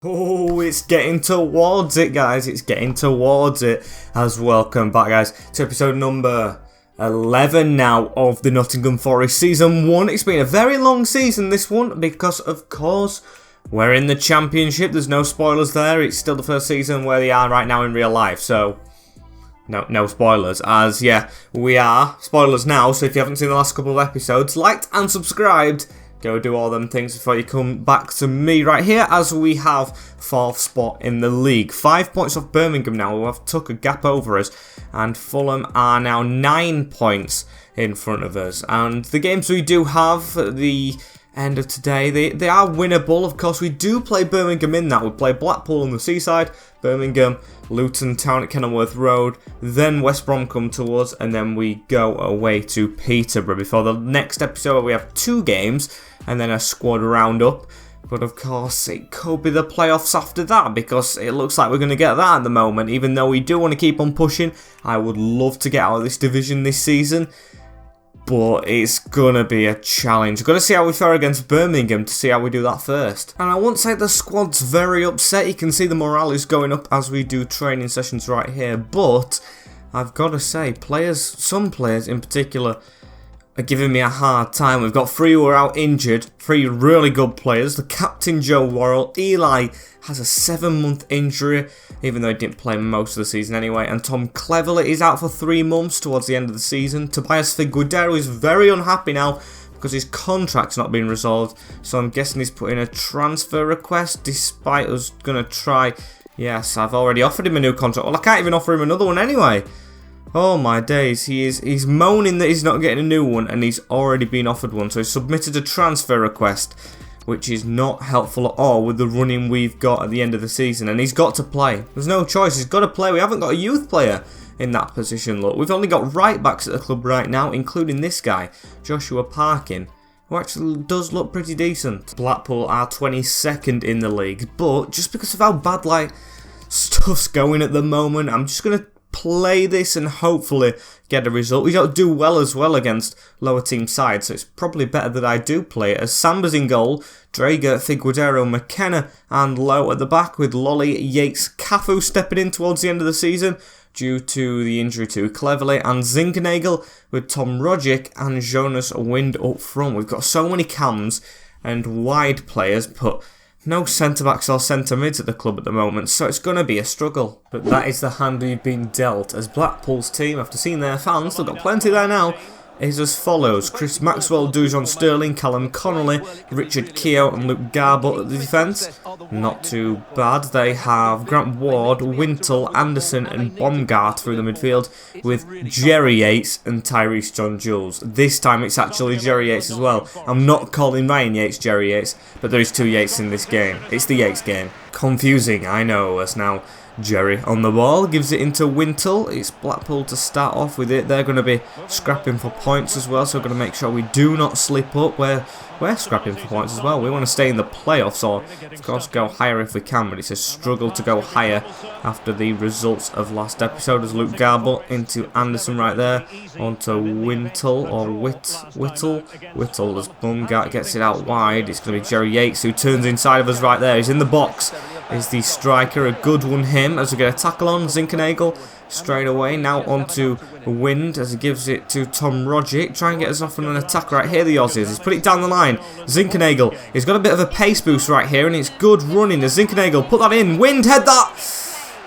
Oh, it's getting towards it, guys. It's getting towards it. As welcome back, guys, to episode number 11 now of the Nottingham Forest Season 1. It's been a very long season, this one, because, of course, we're in the Championship. There's no spoilers there. It's still the first season where they are right now in real life, so no spoilers. As, yeah, we are. Spoilers now, so if you haven't seen the last couple of episodes, liked and subscribed, go do all them things before you come back to me right here, as we have 4th spot in the league. 5 points off Birmingham now, who have took a gap over us, and Fulham are now 9 points in front of us. And the games we do have at the end of today, they are winnable. Of course, we do play Birmingham in that. We play Blackpool on the seaside, Birmingham, Luton Town at Kenilworth Road, then West Brom come to us, and then we go away to Peterborough before the next episode where we have 2 games and then a squad roundup. But of course, it could be the playoffs after that, because it looks like we're going to get that at the moment. Even though we do want to keep on pushing, I would love to get out of this division this season, but it's going to be a challenge. We've got to see how we fare against Birmingham to see how we do that first. And I won't say the squad's very upset. You can see the morale is going up as we do training sessions right here. But I've got to say, some players in particular, are giving me a hard time. We've got 3 who are out injured, 3 really good players. The captain, Joe Worrell. Eli has a 7-month injury, even though he didn't play most of the season anyway. And Tom Cleverley is out for 3 months towards the end of the season. Tobias Figueroa is very unhappy now because his contract's not been resolved. So I'm guessing he's put in a transfer request, despite us going to try. Yes, I've already offered him a new contract. Well, I can't even offer him another one anyway. Oh my days, he's moaning that he's not getting a new one, and he's already been offered one. So he submitted a transfer request, which is not helpful at all with the running we've got at the end of the season. And he's got to play. There's no choice, he's got to play. We haven't got a youth player in that position, look. We've only got right backs at the club right now, including this guy, Joshua Parkin, who actually does look pretty decent. Blackpool are 22nd in the league, but just because of how bad, stuff's going at the moment, I'm just going to play this and hopefully get a result. We don't do well as well against lower team sides, so it's probably better that I do play it. As Samba's in goal, Drager, Figueroa, McKenna and Lowe at the back, with Lolly, Yates, Cafu stepping in towards the end of the season due to the injury to Cleverley, and Zinkernagel with Tom Rogic and Jonas Wind up front. We've got so many cams and wide players, but no centre-backs or centre-mids at the club at the moment, so it's going to be a struggle. But that is the hand we've been dealt, as Blackpool's team, after seeing their fans, they've got plenty there now, is as follows: Chris Maxwell, Dujon Sterling, Callum Connolly, Richard Keogh and Luke Garbutt at the defence. Not too bad. They have Grant Ward, Wintle, Anderson and Baumgart through the midfield, with Jerry Yates and Tyrese John Jules. This time it's actually Jerry Yates as well. I'm not calling Ryan Yates Jerry Yates, but there is 2 Yates in this game. It's the Yates game. Confusing, I know, as now Jerry on the ball, gives it into Wintle. It's Blackpool to start off with it. They're going to be scrapping for points as well, so we're going to make sure we do not slip up. We're scrapping for points as well. We want to stay in the playoffs, or of course go higher if we can, but it's a struggle to go higher after the results of last episode. As Luke Garbutt into Anderson right there, onto Wintle or Whittle as Baumgart gets it out wide. It's going to be Jerry Yates who turns inside of us right there. He's in the box. Is the striker, a good one him, as we get a tackle on Zinkernagel straight away. Now onto Wind as he gives it to Tom Rogic. Try and get us off on an attack right here, the Aussies. He's put it down the line. Zinkernagel, he's got a bit of a pace boost right here, and it's good running as Zinkernagel put that in. Wind, head that!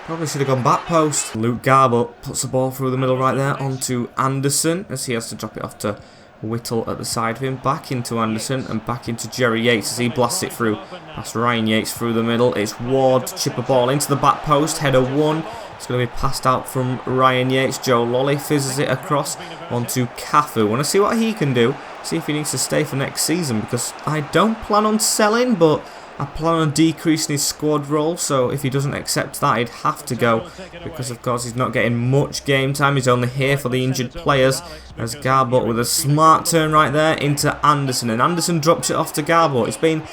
Probably should have gone back post. Luke Garbutt puts the ball through the middle right there onto Anderson, as he has to drop it off to Whittle at the side of him, back into Anderson and back into Jerry Yates as he blasts it through past Ryan Yates through the middle. It's Ward, chip a ball into the back post, header 1. It's going to be passed out from Ryan Yates. Joe Lolly fizzes it across onto Cafu. Want to see what he can do, see if he needs to stay for next season, because I don't plan on selling, but I plan on decreasing his squad role, so if he doesn't accept that, he'd have to go, because of course he's not getting much game time. He's only here for the injured players, as Garbutt with a smart turn right there into Anderson, and Anderson drops it off to Garbutt. It's been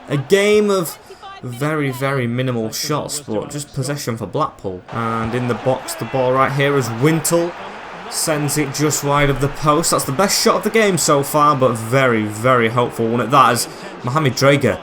a game of very, very minimal shots, but just possession for Blackpool. And in the box, the ball right here as Wintle sends it just wide of the post. That's the best shot of the game so far, but very, very hopeful one at that, as Mohamed Drager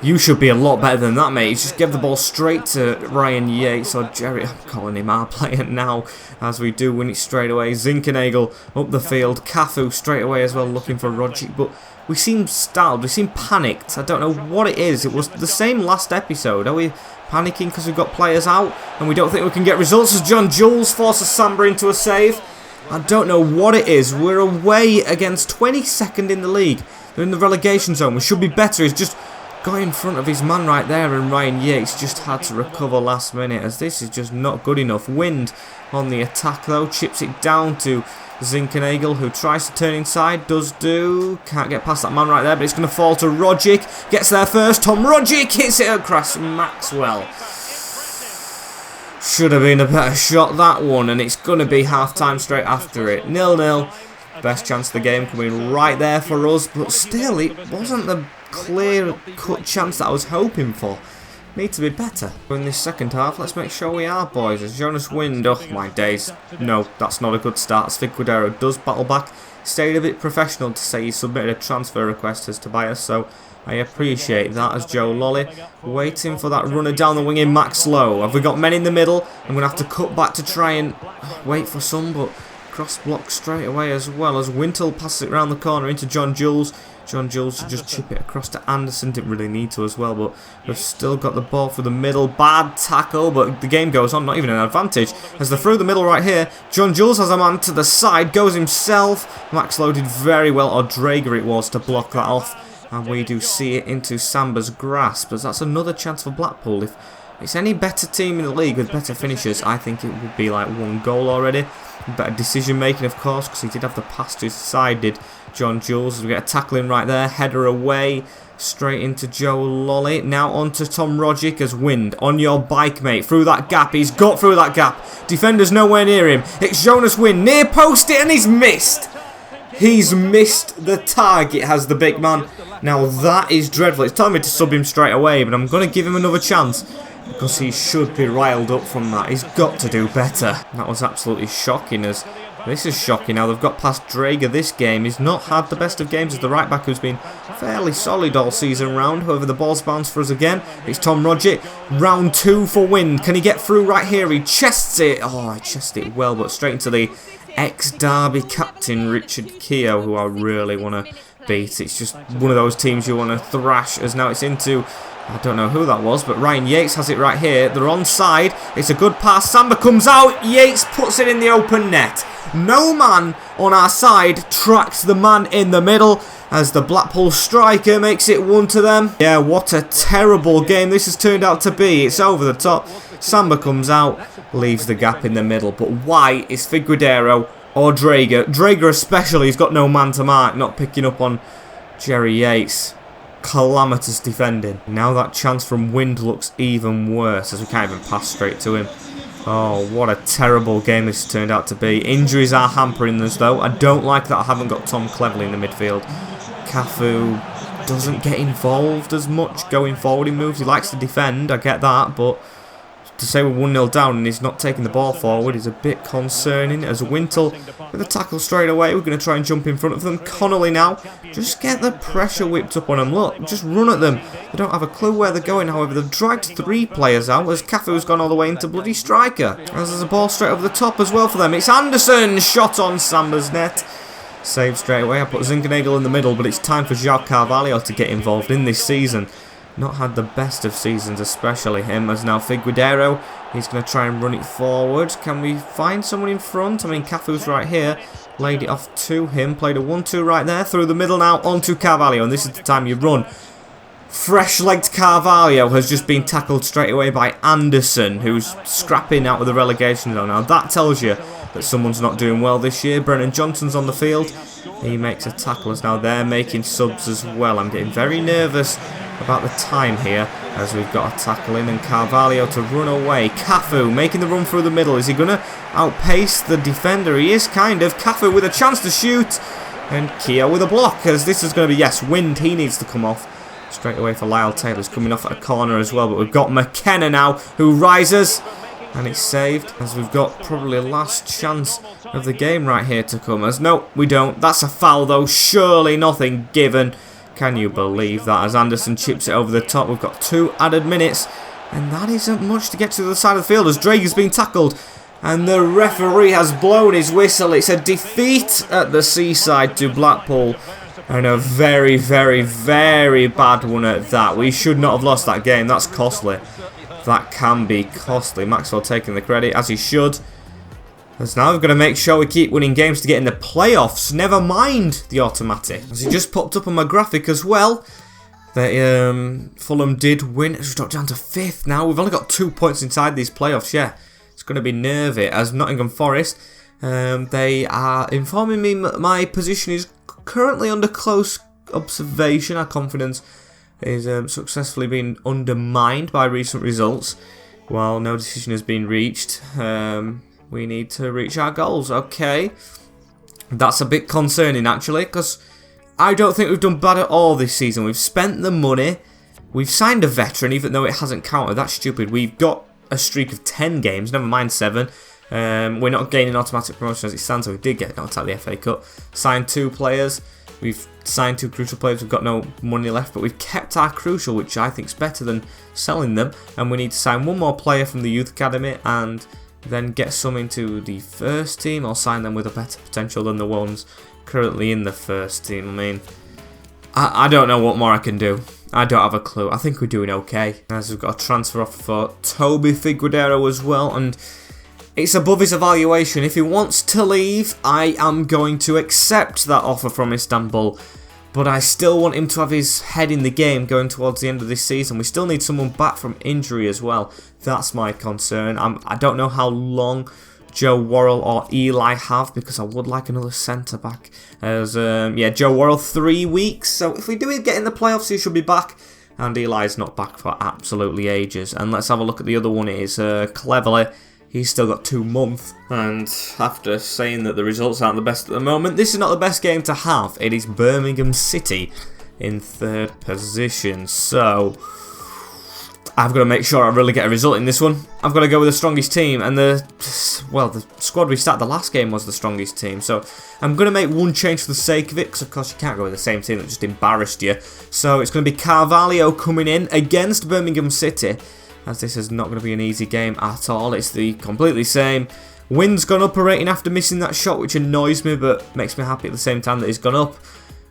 You should be a lot better than that, mate. He's just give the ball straight to Ryan Yates or Jerry. I'm calling him our player now, as we do win it straight away. Zinchenko up the field. Cafu straight away as well, looking for Rogic. But we seem startled. We seem panicked. I don't know what it is. It was the same last episode. Are we panicking because we've got players out and we don't think we can get results as John Jules forces Samba into a save? I don't know what it is. We're away against 22nd in the league. They're in the relegation zone. We should be better. He's just got in front of his man right there, and Ryan Yates just had to recover last minute, as this is just not good enough. Wind on the attack though, chips it down to Zinchenko, who tries to turn inside, does do, can't get past that man right there, but it's going to fall to Rogic, gets there first, Tom Rogic hits it across Maxwell. Should have been a better shot, that one, and it's going to be half-time straight after it. 0-0, best chance of the game coming right there for us, but still, it wasn't the clear-cut chance that I was hoping for. Need to be better. In this second half, let's make sure we are, boys. As Jonas Wind, oh my days. No, that's not a good start. Fifa does battle back. Stayed a bit professional to say he submitted a transfer request as Tobias, so I appreciate that. As Joe Lolly waiting for that runner down the wing in Max Lowe. Have we got men in the middle? I'm going to have to cut back to try and wait for some, but cross block straight away as well, as Wintle passes it around the corner into John Jules. John Jules to just chip it across to Anderson. Didn't really need to as well, but we've still got the ball through the middle. Bad tackle, but the game goes on. Not even an advantage. As they're through the middle right here, John Jules has a man to the side. Goes himself. Max Lowe did very well, or Drager it was, to block that off. And we do see it into Samba's grasp, as that's another chance for Blackpool. If it's any better team in the league with better finishers, I think it would be like 1 goal already. Better decision making, of course, because he did have the pass to his side, did John Jules. We get a tackle in right there, header away, straight into Joe Lolly. Now on to Tom Rogic as Wind. On your bike, mate. Through that gap. He's got through that gap. Defender's nowhere near him. It's Jonas Wind. Near post it, and he's missed. He's missed the target, has the big man. Now that is dreadful. It's telling me to sub him straight away, but I'm going to give him another chance, because he should be riled up from that. He's got to do better. That was absolutely shocking. As this is shocking. Now they've got past Drager this game. He's not had the best of games as the right back, who's been fairly solid all season round. However, the ball's bounced for us again. It's Tom Rogic. Round 2 for Wind. Can he get through right here? He chests it. Oh, he chested it well, but straight into the ex-Derby captain Richard Keogh, who I really want to beat. It's just one of those teams you want to thrash, as now it's into, I don't know who that was, but Ryan Yates has it right here. They're onside. It's a good pass. Samba comes out. Yates puts it in the open net. No man on our side tracks the man in the middle, as the Blackpool striker makes it 1 to them. Yeah, what a terrible game this has turned out to be. It's over the top. Samba comes out, leaves the gap in the middle. But why is Figueroa or Drager? Drager especially, he's got no man to mark, not picking up on Jerry Yates. Calamitous defending. Now that chance from Wind looks even worse, as we can't even pass straight to him. Oh, what a terrible game this turned out to be. Injuries are hampering us though. I don't like that I haven't got Tom Cleverley in the midfield. Cafu doesn't get involved as much going forward in moves. He likes to defend, I get that, but to say we're 1-0 down and he's not taking the ball forward is a bit concerning. As Wintle with a tackle straight away, we're going to try and jump in front of them. Connolly now, just get the pressure whipped up on them. Look, just run at them. They don't have a clue where they're going. However, they've dragged 3 players out, as Cafu's gone all the way into bloody striker. As there's a ball straight over the top as well for them. It's Anderson, shot on Samba's net. Saved straight away. I put Zinchenko in the middle, but it's time for João Carvalho to get involved in this season. Not had the best of seasons, especially him, as now Figueroa, he's going to try and run it forward. Can we find someone in front? I mean, Cafu's right here, laid it off to him, played a 1-2 right there, through the middle now, onto Carvalho, and this is the time you run. Fresh-legged Carvalho has just been tackled straight away by Anderson, who's scrapping out of the relegation zone. Now that tells you that someone's not doing well this year. Brennan Johnson's on the field. He makes a tackle, as now they're making subs as well. I'm getting very nervous about the time here, as we've got a tackle in and Carvalho to run away. Cafu making the run through the middle. Is he going to outpace the defender? He is, kind of. Cafu with a chance to shoot, and Keogh with a block, as this is going to be, yes, Wind. He needs to come off straight away for Lyle Taylor's coming off at a corner as well, but we've got McKenna now, who rises, and it's saved, as we've got probably a last chance of the game right here to come. As no, we don't. That's a foul though. Surely nothing given. Can you believe that? As Anderson chips it over the top, we've got 2 added minutes. And that isn't much to get to the other side of the field as Drager's been tackled. And the referee has blown his whistle. It's a defeat at the seaside to Blackpool. And a very, very, very bad one at that. We should not have lost that game. That's costly. That can be costly. Maxwell taking the credit, as he should. As now we've got to make sure we keep winning games to get in the playoffs. Never mind the automatic. As it just popped up on my graphic as well. That Fulham did win. It's dropped down to 5th now. We've only got 2 points inside these playoffs. Yeah, it's going to be nervy. As Nottingham Forest, they are informing me my position is currently under close observation. Our confidence is successfully being undermined by recent results. While no decision has been reached, we need to reach our goals. Okay, that's a bit concerning actually, because I don't think we've done bad at all this season. We've spent the money. We've signed a veteran, even though it hasn't counted. That's stupid. We've got a streak of 10 games, never mind 7. We're not gaining automatic promotion as it stands, so we did get knocked out of the FA Cup. Signed 2 players. We've signed 2 crucial players. We've got no money left, but we've kept our crucial, which I think is better than selling them. And we need to sign 1 more player from the youth academy and then get some into the first team, or sign them with a better potential than the ones currently in the first team. I mean, I don't know what more I can do. I don't have a clue. I think we're doing okay. As we've got a transfer offer for Toby Figueroa as well, and it's above his evaluation. If he wants to leave, I am going to accept that offer from Istanbul. But I still want him to have his head in the game going towards the end of this season. We still need someone back from injury as well. That's my concern. I don't know how long Joe Worrell or Eli have, because I would like another centre back. As yeah, Joe Worrell 3 weeks. So if we do get in the playoffs, he should be back. And Eli's not back for absolutely ages. And let's have a look at the other one. It is Cleverly. He's still got 2 months, and after saying that the results aren't the best at the moment, this is not the best game to have. It is Birmingham City in 3rd position, so I've got to make sure I really get a result in this one. I've got to go with the strongest team, and the squad we started the last game was the strongest team, so I'm going to make 1 change for the sake of it, because of course you can't go with the same team that just embarrassed you. So it's going to be Carvalho coming in against Birmingham City, as this is not going to be an easy game at all. It's the completely same. Wind's gone up a rating after missing that shot, which annoys me, but makes me happy at the same time that he's gone up.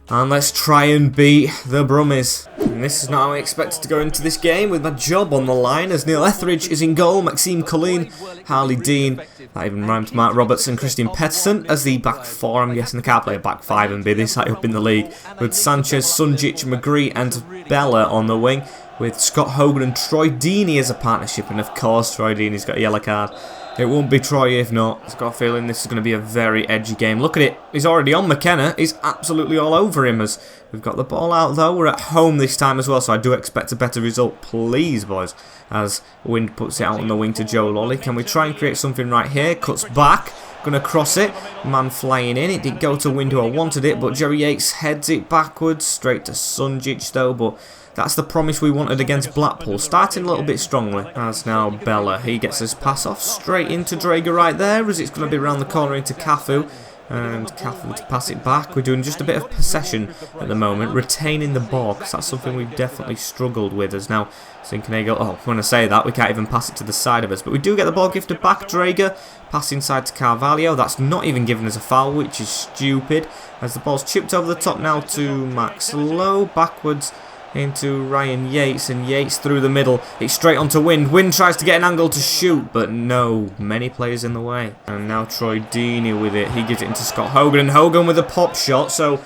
And let's try and beat the Brummies. And this is not how I expected to go into this game, with my job on the line, as Neil Etheridge is in goal, Maxime Colleen, Harley Dean, that even rhymed to Mark Roberts, and Christian Pettersson as the back 4. I'm guessing they can't play a back 5 and be this high up in the league, with Sanchez, Sunjic, McGree and Bella on the wing, with Scott Hogan and Troy Deeney as a partnership, and of course Troy Deeney's got a yellow card. It won't be Troy if not. I've got a feeling this is going to be a very edgy game. Look at it. He's already on McKenna. He's absolutely all over him as we've got the ball out though. We're at home this time as well, so I do expect a better result. Please, boys. As Wind puts it out on the wing to Joe Lolly. Can we try and create something right here? Cuts back. Going to cross it. Man flying in. It didn't go to Wind who I wanted it, but Jerry Yates heads it backwards. Straight to Sunjic though, but that's the promise we wanted against Blackpool. Starting a little bit strongly. As now Bella. He gets his pass off straight into Drager right there, as it's going to be around the corner into Cafu. And Cafu to pass it back. We're doing just a bit of possession at the moment. Retaining the ball, because that's something we've definitely struggled with. As now Zinkenagel, oh, when I say that, we can't even pass it to the side of us. But we do get the ball gifted back. Drager. Pass inside to Carvalho. That's not even given us a foul, which is stupid. As the ball's chipped over the top now to Max Lowe. Backwards into Ryan Yates, and Yates through the middle. It's straight onto Wind. Wind tries to get an angle to shoot, but no, many players in the way. And now Troy Deeney with it. He gives it into Scott Hogan, and Hogan with a pop shot. So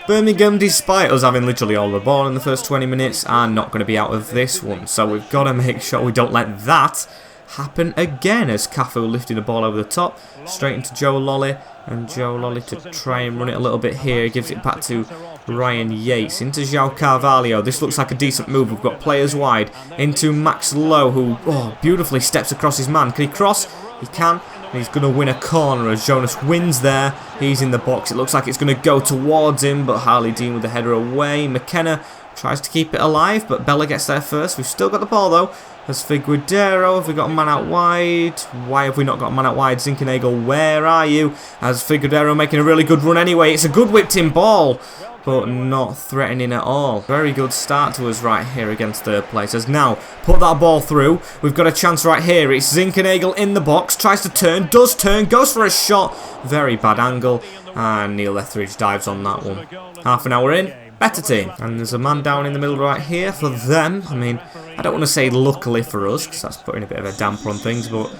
Birmingham, despite us having literally all the ball in the first 20 minutes, are not going to be out of this one. So we've got to make sure we don't let that happen again, as Cafu lifted the ball over the top, straight into Joe Lolly, and Joe Lolly to try and run it a little bit here, gives it back to Ryan Yates, into João Carvalho. This looks like a decent move. We've got players wide, into Max Lowe, who beautifully steps across his man. Can he cross? He can. And he's going to win a corner as Jonas wins there. He's in the box. It looks like it's going to go towards him, but Harley Dean with the header away. McKenna tries to keep it alive, but Bella gets there first. We've still got the ball though. As Figueroa, have we got a man out wide? Why have we not got a man out wide? Zinkenagel, where are you? As Figueroa making a really good run anyway. It's a good whipped in ball. but not threatening at all. Very good start to us right here against third place. As now, put that ball through. We've got a chance right here. It's Zinkernagel in the box, tries to turn, does turn, goes for a shot. Very bad angle, and Neil Etheridge dives on that one. Half an hour in, better team. And there's a man down in the middle right here for them. I mean, I don't want to say luckily for us, because that's putting a bit of a damper on things, but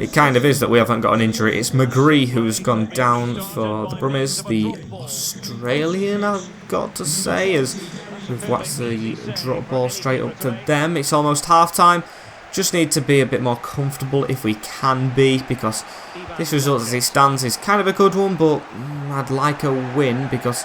it kind of is that we haven't got an injury. It's McGree who's gone down for the Brummies. The Australian, I've got to say, as we've watched the drop ball straight up to them. It's almost half-time. Just need to be a bit more comfortable if we can be, because this result as it stands is kind of a good one, but I'd like a win, because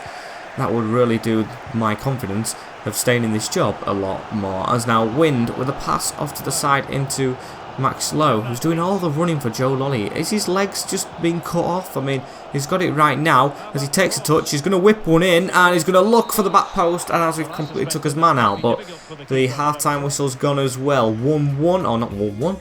that would really do my confidence of staying in this job a lot more. As now Wind with a pass off to the side into Max Lowe, who's doing all the running for Joe Lolly. Is his legs just being cut off? I mean, he's got it right now. As he takes a touch, he's going to whip one in, and he's going to look for the back post, and as we've completely took his man out, but the half-time whistle's gone as well. 1-1, or not 1-1,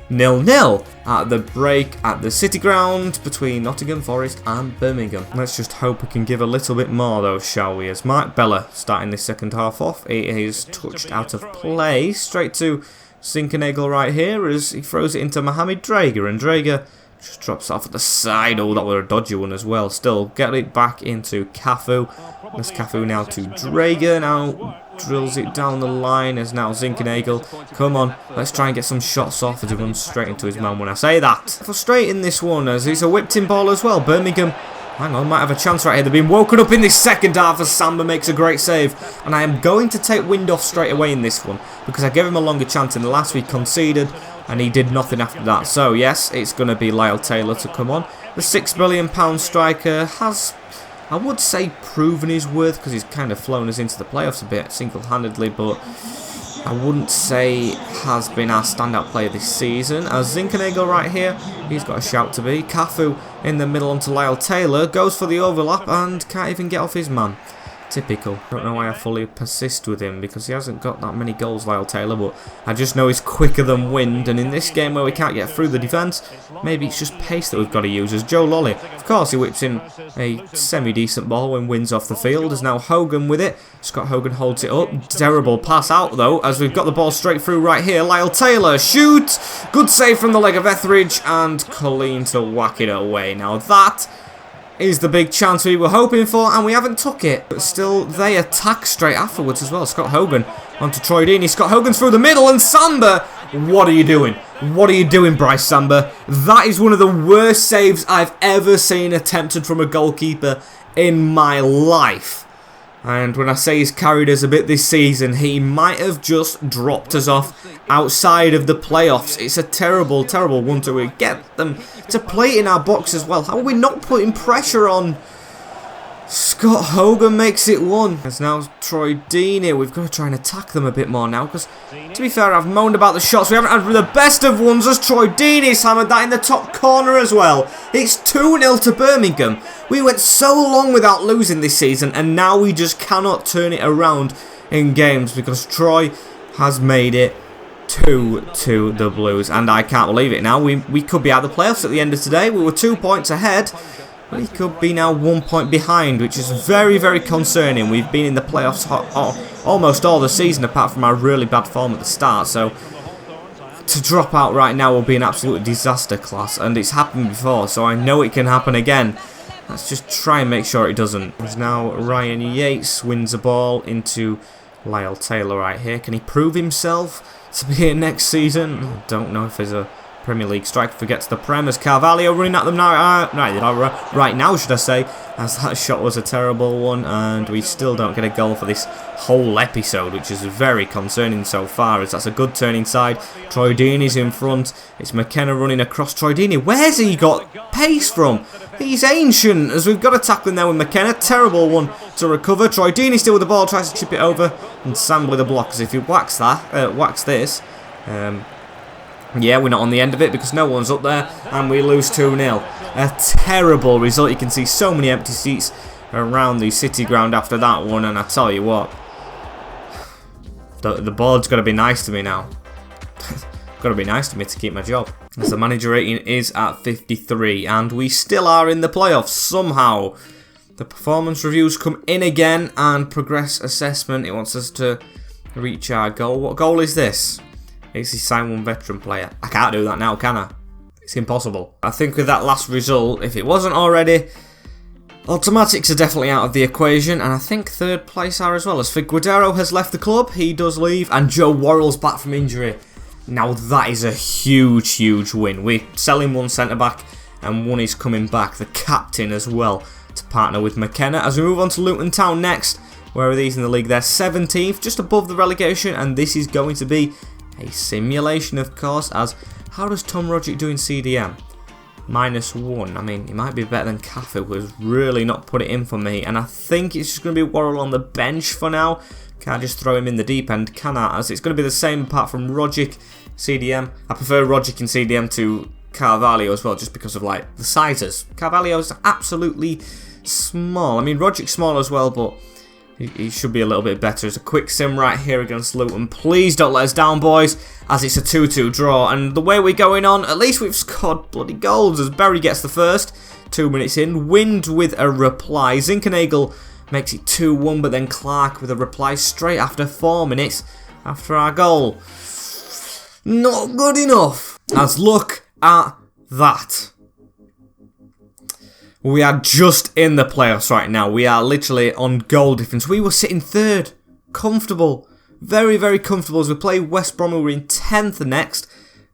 0-0 at the break at the City Ground between Nottingham Forest and Birmingham. Let's just hope we can give a little bit more though, shall we? As Mark Bella starting this second half off. He is touched out of play. Straight to Zinkernagel right here as he throws it into Mohamed Drager, and Drager just drops off at the side. Oh, that was a dodgy one as well. Still, get it back into Cafu. That's Cafu now to Drager. Now drills it down the line as now Zinkernagel. Come on, let's try and get some shots off as he runs straight into his man when I say that. Frustrating this one as it's a whipped in ball as well. Birmingham, hang on, might have a chance right here. They've been woken up in this second half as Samba makes a great save. And I am going to take Wind off straight away in this one, because I gave him a longer chance in the last week, conceded, and he did nothing after that. So yes, it's going to be Lyle Taylor to come on. The £6 billion striker has, I would say, proven his worth, because he's kind of flown us into the playoffs a bit single-handedly, but I wouldn't say has been our standout player this season. As Zinkernagel right here, he's got a shout to be. Cafu in the middle onto Lyle Taylor, goes for the overlap and can't even get off his man. Typical. Don't know why I fully persist with him, because he hasn't got that many goals, Lyle Taylor, but I just know he's quicker than Wind, and in this game where we can't get through the defence, maybe it's just pace that we've got to use. As Joe Lolly, of course, he whips in a semi-decent ball when Wind's off the field. As now Hogan with it. Scott Hogan holds it up. Terrible pass out, though, as we've got the ball straight through right here. Lyle Taylor, shoot! Good save from the leg of Etheridge, and Colleen to whack it away. Now that is the big chance we were hoping for, and we haven't took it. But still, they attack straight afterwards as well. Scott Hogan onto Troy Deeney. Scott Hogan's through the middle, and Samba, what are you doing? What are you doing, Bryce Samba? That is one of the worst saves I've ever seen attempted from a goalkeeper in my life. And when I say he's carried us a bit this season, he might have just dropped us off outside of the playoffs. It's a terrible, terrible one to get them to play in our box as well. How are we not putting pressure on? Scott Hogan makes it 1. There's now Troy Deeney. We've got to try and attack them a bit more now, because to be fair, I've moaned about the shots. We haven't had the best of ones as Troy Deeney's hammered that in the top corner as well. It's 2-0 to Birmingham. We went so long without losing this season, and now we just cannot turn it around in games, because Troy has made it 2 the Blues, and I can't believe it now. We could be out of the playoffs at the end of today. We were 2 points ahead. We could be now 1 point behind, which is very, very concerning. We've been in the playoffs almost all the season, apart from our really bad form at the start. So to drop out right now will be an absolute disaster class, and it's happened before, so I know it can happen again. Let's just try and make sure it doesn't. There's now Ryan Yates wins the ball into Lyle Taylor right here. Can he prove himself to be here next season? I don't know if there's a Premier League striker forgets the Prem as Carvalho running at them now. Right now, should I say, as that shot was a terrible one, and we still don't get a goal for this whole episode, which is very concerning so far, as that's a good turn inside. Troy Deeney's in front. It's McKenna running across. Troy Deeney, where's he got pace from? He's ancient, as we've got to tackle him there with McKenna. Terrible one to recover. Troy Deeney still with the ball, tries to chip it over, and Sam with a block, as if he whacks this. Yeah, we're not on the end of it because no one's up there, and we lose 2-0. A terrible result. You can see so many empty seats around the City Ground after that one, and I tell you what, the board's got to be nice to me now. Got to be nice to me to keep my job. As the manager rating is at 53, and we still are in the playoffs somehow. The performance reviews come in again, and progress assessment. It wants us to reach our goal. What goal is this? It's the sign one veteran player. I can't do that now, can I? It's impossible. I think with that last result, if it wasn't already, automatics are definitely out of the equation, and I think third place are as well, as Figueroa has left the club. He does leave, and Joe Worrell's back from injury. Now that is a huge, huge win. We're selling one centre-back, and one is coming back, the captain as well, to partner with McKenna. As we move on to Luton Town next, where are these in the league? They're 17th, just above the relegation, and this is going to be a simulation, of course, as how does Tom Rodgick do in CDM? -1. I mean, he might be better than Cafu, who has really not put it in for me, and I think it's just going to be Worrell on the bench for now. Can't just throw him in the deep end, can I? As it's going to be the same apart from Rodgick, CDM. I prefer Rodgick in CDM to Carvalho as well, just because of like the sizes. Carvalho's absolutely small. I mean, Rodgick's small as well, but he should be a little bit better. It's a quick sim right here against Luton. Please don't let us down, boys, as it's a 2-2 draw. And the way we're going on, at least we've scored bloody goals, as Berry gets the first. 2 minutes in. Wind with a reply. Zinkernagel makes it 2-1, but then Clark with a reply straight after 4 minutes after our goal. Not good enough. As look at that. We are just in the playoffs right now. We are literally on goal difference. We were sitting third. Comfortable. Very, very comfortable. As we play West Brom, we're in 10th next.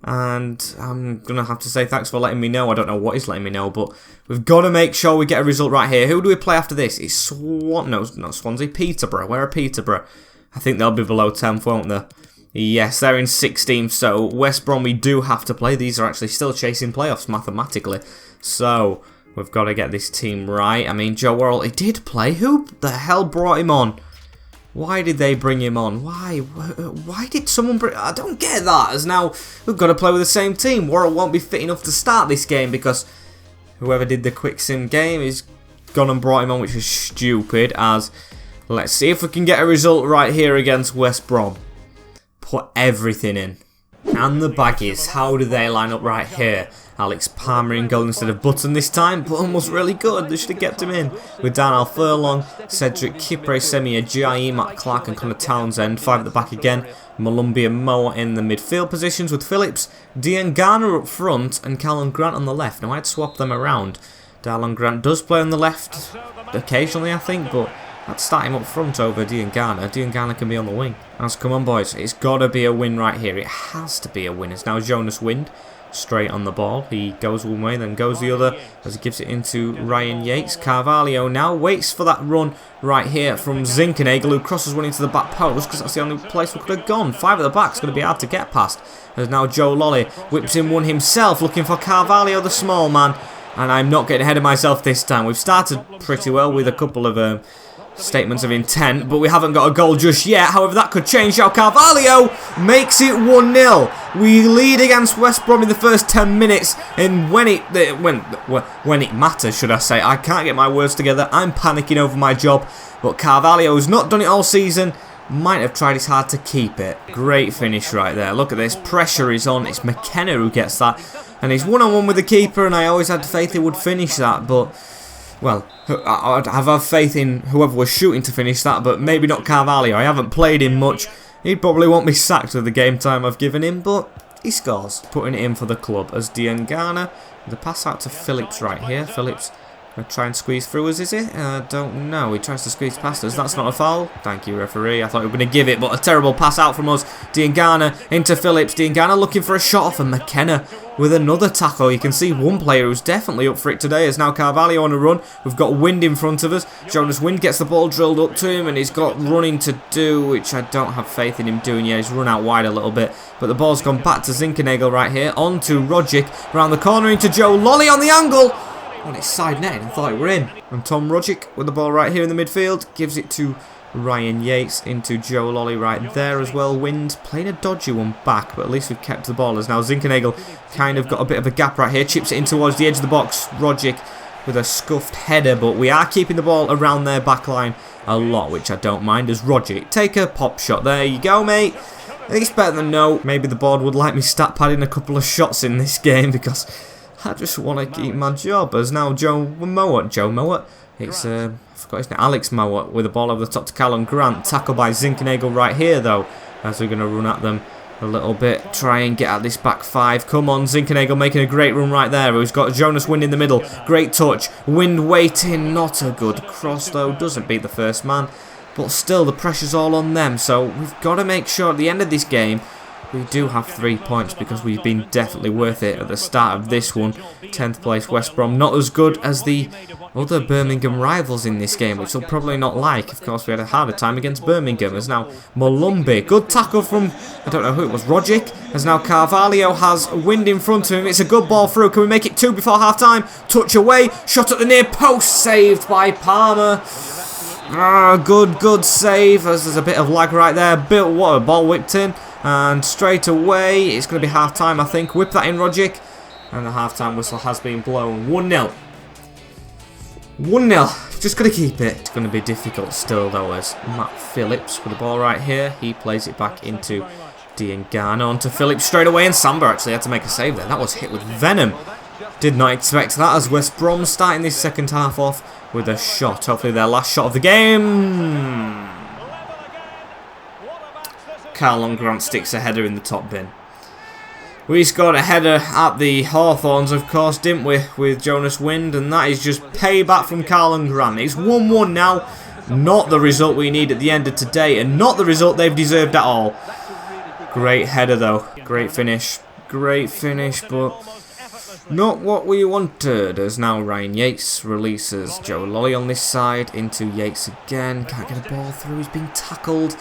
And I'm going to have to say thanks for letting me know. I don't know what he's letting me know, but we've got to make sure we get a result right here. Who do we play after this? It's no, not Swansea. Peterborough. Where are Peterborough? I think they'll be below 10th, won't they? Yes, they're in 16th, so West Brom we do have to play. These are actually still chasing playoffs mathematically. So we've got to get this team right. I mean, Joe Worrell, he did play. Who the hell brought him on? Why did they bring him on? Why did someone bring... I don't get that, as now we've got to play with the same team. Worrell won't be fit enough to start this game because whoever did the quick sim game is gone and brought him on, which is stupid. As let's see if we can get a result right here against West Brom. Put everything in. And the baggies, how do they line up right here? Alex Palmer in goal instead of Button this time. Button was really good, they should have kept him in. With Darnell Furlong, Cedric Kipre, Semi Ajayi, Matt Clark and Connor Townsend. 5 at the back again. Malumbi and Moa in the midfield positions with Phillips, Dean Garner up front and Callum Grant on the left. Now I'd swap them around. Darlon Grant does play on the left occasionally, I think, but I'd start him up front over Dean Garner. Dean Garner can be on the wing. As come on, boys, it's got to be a win right here. It has to be a win. It's now Jonas Wind straight on the ball. He goes one way, then goes the other as he gives it into Ryan Yates. Carvalho now waits for that run right here from Zinkernagel, who crosses one into the back post because that's the only place we could have gone. 5 at the back is going to be hard to get past. As now Joe Lolly whips in one himself, looking for Carvalho, the small man. And I'm not getting ahead of myself this time. We've started pretty well with a couple of statements of intent, but we haven't got a goal just yet. However, that could change. João Carvalho makes it 1-0. We lead against West Brom in the first 10 minutes, and when it matters, should I say. I can't get my words together. I'm panicking over my job, but Carvalho's not done it all season. Might have tried his hard to keep it. Great finish right there. Look at this. Pressure is on. It's McKenna who gets that, and he's one-on-one with the keeper, and I always had faith he would finish that, but well, I'd have faith in whoever was shooting to finish that, but maybe not Carvalho. I haven't played him much. He'd probably want me sacked with the game time I've given him, but he scores. Putting it in for the club as Dean Garner. The pass out to Phillips right here. Phillips going to try and squeeze through us, is it? I don't know. He tries to squeeze past us. That's not a foul. Thank you, referee. I thought we were going to give it, but a terrible pass out from us. Dean Garner into Phillips. Dean Garner looking for a shot off, and McKenna with another tackle. You can see one player who's definitely up for it today is now Carvalho on a run. We've got Wind in front of us. Jonas Wind gets the ball drilled up to him, and he's got running to do, which I don't have faith in him doing yet. He's run out wide a little bit, but the ball's gone back to Zinkernagel right here. On to Rodgick. Around the corner into Joe Lolly on the angle. And it's side netting. I thought it were in. And Tom Rodgick with the ball right here in the midfield. Gives it to Ryan Yates into Joe Lolly right there as well. Wind playing a dodgy one back, but at least we've kept the ball. As now Zinkernagel kind of got a bit of a gap right here. Chips it in towards the edge of the box. Rodgick with a scuffed header, but we are keeping the ball around their back line a lot, which I don't mind. As Rodgick take a pop shot. There you go, mate. It's better than no. Maybe the board would like me stat padding a couple of shots in this game because I just want to keep my job. As now Joe Mowat It's, I forgot his name, Alex Mauer with the ball over the top to Callum Grant. Tackle by Zinkenagel right here, though, as we're going to run at them a little bit. Try and get at this back five. Come on, Zinkenagel making a great run right there. Who's got Jonas Wind in the middle. Great touch. Wind waiting. Not a good cross, though. Doesn't beat the first man. But still, the pressure's all on them. So we've got to make sure at the end of this game we do have 3 points, because we've been definitely worth it at the start of this one. 10th place West Brom, not as good as the other Birmingham rivals in this game, which they'll probably not like. Of course, we had a harder time against Birmingham. As now Molumby, good tackle from, I don't know who it was, Rogic. As now Carvalho has Wind in front of him. It's a good ball through. Can we make it 2 before half time? Touch away, shot at the near post, saved by Palmer. Good save, as there's a bit of lag right there. What a ball whipped in. And straight away, it's going to be half-time, I think. Whip that in, Rogic. And the half-time whistle has been blown. 1-0. 1-0. Just got to keep it. It's going to be difficult still, though, as Matt Phillips with the ball right here. He plays it back into Diangana. Onto Phillips straight away, and Samba actually had to make a save there. That was hit with venom. Did not expect that, as West Brom starting this second half off with a shot. Hopefully their last shot of the game. Callum Grant sticks a header in the top bin. We scored a header at the Hawthorns, of course, didn't we, with Jonas Wind, and that is just payback from Callum Grant. It's 1-1 now. Not the result we need at the end of today, and not the result they've deserved at all. Great header, though. Great finish, but not what we wanted. As now Ryan Yates releases Joe Lolly on this side into Yates again. Can't get a ball through. He's been tackled.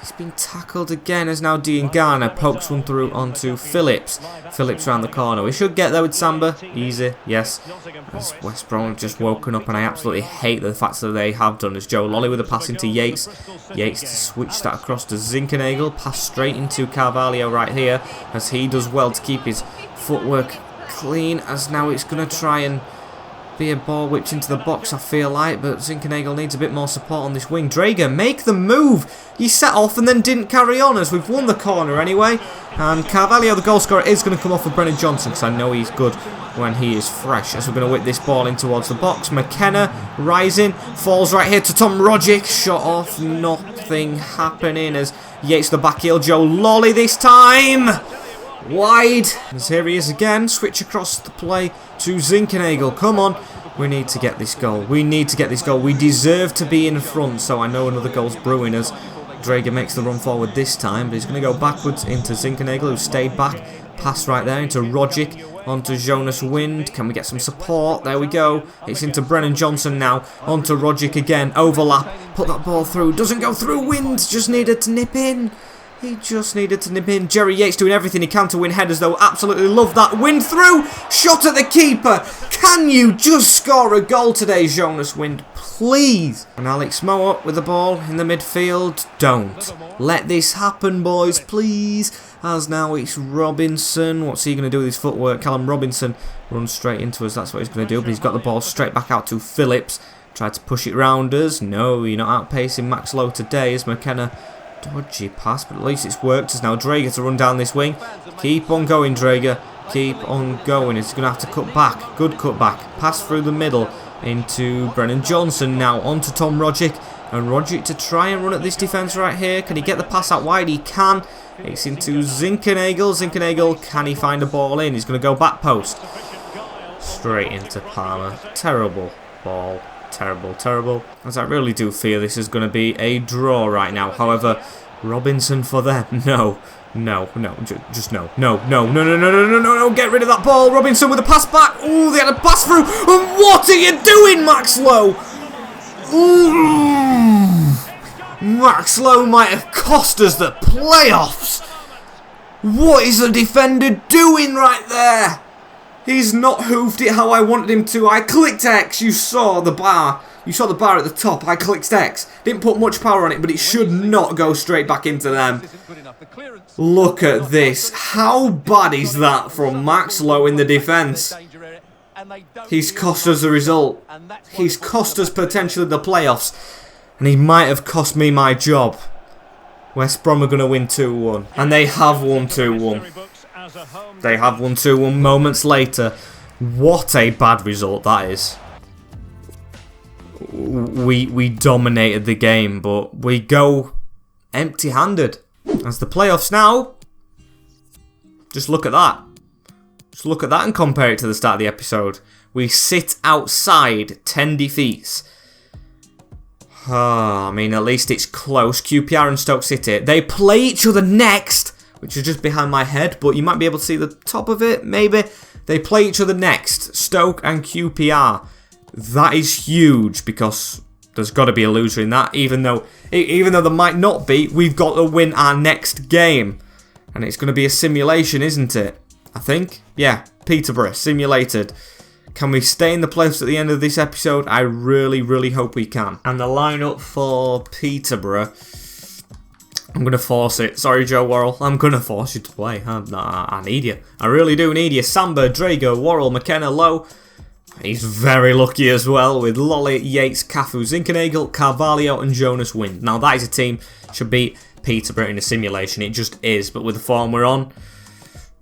He's been tackled again, as now Diangana pokes one through onto Phillips. Phillips round the corner. We should get there with Samba. Easy, yes. As West Brom have just woken up, and I absolutely hate the fact that they have done. As Joe Lolly with a pass into Yates. Yates to switch that across to Zinkenagel. Pass straight into Carvalho right here, as he does well to keep his footwork clean. As now it's going to try and be a ball whipped into the box, I feel like, but Zinkenagel needs a bit more support on this wing. Drager, make the move! He set off and then didn't carry on, as we've won the corner anyway. And Carvalho, the goal scorer, is going to come off for Brennan Johnson, because I know he's good when he is fresh. As we're going to whip this ball in towards the box. McKenna rising, falls right here to Tom Rogic. Shot off, nothing happening, as Yates the back heel. Joe Lolly this time! Wide, as here he is again. Switch across the play to Zinkenagel. Come on, we need to get this goal. We deserve to be in front, so I know another goal's brewing as Drager makes the run forward this time, but he's going to go backwards into Zinkenagel, who stayed back. Pass right there into Rogic, onto Jonas Wind. Can we get some support? There we go. It's into Brennan Johnson now, onto Rogic again. Overlap, put that ball through. Doesn't go through. Wind just needed to nip in. He just needed to nip in. Jerry Yates doing everything he can to win headers, though. Absolutely love that. Wind through. Shot at the keeper. Can you just score a goal today, Jonas Wind? Please. And Alex Mauer with the ball in the midfield. Don't let this happen, boys, please. As now it's Robinson. What's he going to do with his footwork? Callum Robinson runs straight into us. That's what he's going to do. But he's got the ball straight back out to Phillips. Tried to push it round us. No, you're not outpacing Max Lowe today, as McKenna. Dodgy pass, but at least it's worked. It's now Drager to run down this wing. Keep on going, Drager. Keep on going. He's going to have to cut back. Good cut back. Pass through the middle into Brennan Johnson. Now onto Tom Rogic. And Rogic to try and run at this defence right here. Can he get the pass out wide? He can. It's into Zinkenagel. Zinkenagel, can he find a ball in? He's going to go back post. Straight into Palmer. Terrible ball. Terrible, as I really do fear this is going to be a draw right now. However, Robinson for them. No, just no, get rid of that ball. Robinson with a pass back. Ooh, they had a pass through, and what are you doing, Max Lowe? Ooh, Max Lowe might have cost us the playoffs. What is the defender doing right there? He's not hoofed it how I wanted him to. I clicked X. You saw the bar. You saw the bar at the top. I clicked X. Didn't put much power on it, but it should not go straight back into them. Look at this. How bad is that from Max Lowe in the defence? He's cost us the result. He's cost us potentially the playoffs. And he might have cost me my job. West Brom are going to win 2-1. And they have won 2-1. They have won 2-1 moments later. What a bad result that is. we dominated the game, but we go empty-handed. As the playoffs now, just look at that. Just look at that and compare it to the start of the episode. We sit outside 10 defeats. I mean, at least it's close. QPR and Stoke City. They play each other next, which is just behind my head, but you might be able to see the top of it, maybe. They play each other next, Stoke and QPR. That is huge, because there's got to be a loser in that. Even though there might not be, we've got to win our next game. And it's going to be a simulation, isn't it? I think. Yeah, Peterborough, simulated. Can we stay in the playoffs at the end of this episode? I really, really hope we can. And the lineup for Peterborough, I'm going to force it. Sorry, Joe Worrell. I'm going to force you to play. I need you. I really do need you. Samba, Drago, Worrell, McKenna, Lowe. He's very lucky as well with Lolly, Yates, Cafu, Zinkenagel, Carvalho and Jonas Wind. Now that is a team should beat Peterborough in a simulation. It just is. But with the form we're on,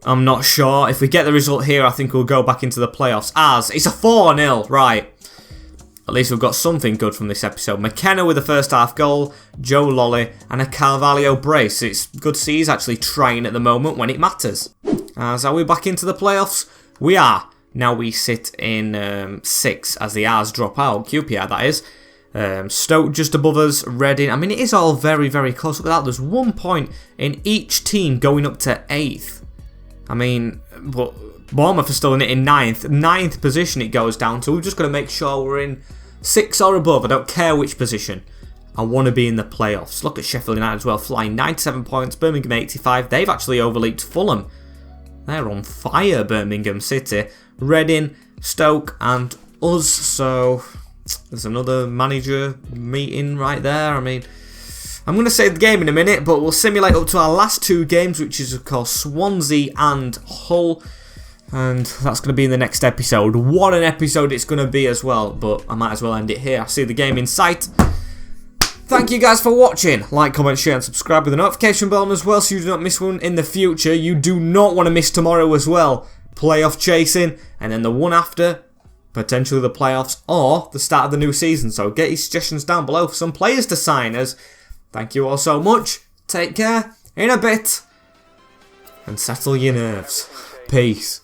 I'm not sure. If we get the result here, I think we'll go back into the playoffs as it's a 4-0. Right. At least we've got something good from this episode. McKenna with the first half goal, Joe Lolly and a Carvalho brace. It's good to see he's actually trying at the moment when it matters. As are we back into the playoffs? We are. Now we sit in 6 as the R's drop out. QPR, that is. Stoke just above us. Reading. I mean, it is all very, very close. Look at that. There's 1 point in each team going up to 8th. I mean, but Bournemouth are still in it in 9th. 9th position it goes down to. We've just got to make sure we're in 6 or above. I don't care which position. I want to be in the playoffs. Look at Sheffield United as well. Flying 97 points. Birmingham 85. They've actually overleaped Fulham. They're on fire, Birmingham City. Reading, Stoke and us. So there's another manager meeting right there. I mean, I'm going to save the game in a minute, but we'll simulate up to our last 2 games, which is, of course, Swansea and Hull. And that's going to be in the next episode. What an episode it's going to be as well, but I might as well end it here. I see the game in sight. Thank you guys for watching. Like, comment, share and subscribe with the notification bell on as well so you do not miss one in the future. You do not want to miss tomorrow as well. Playoff chasing, and then the one after, potentially the playoffs or the start of the new season. So get your suggestions down below for some players to sign us. Thank you all so much. Take care. In a bit. And settle your nerves. Peace.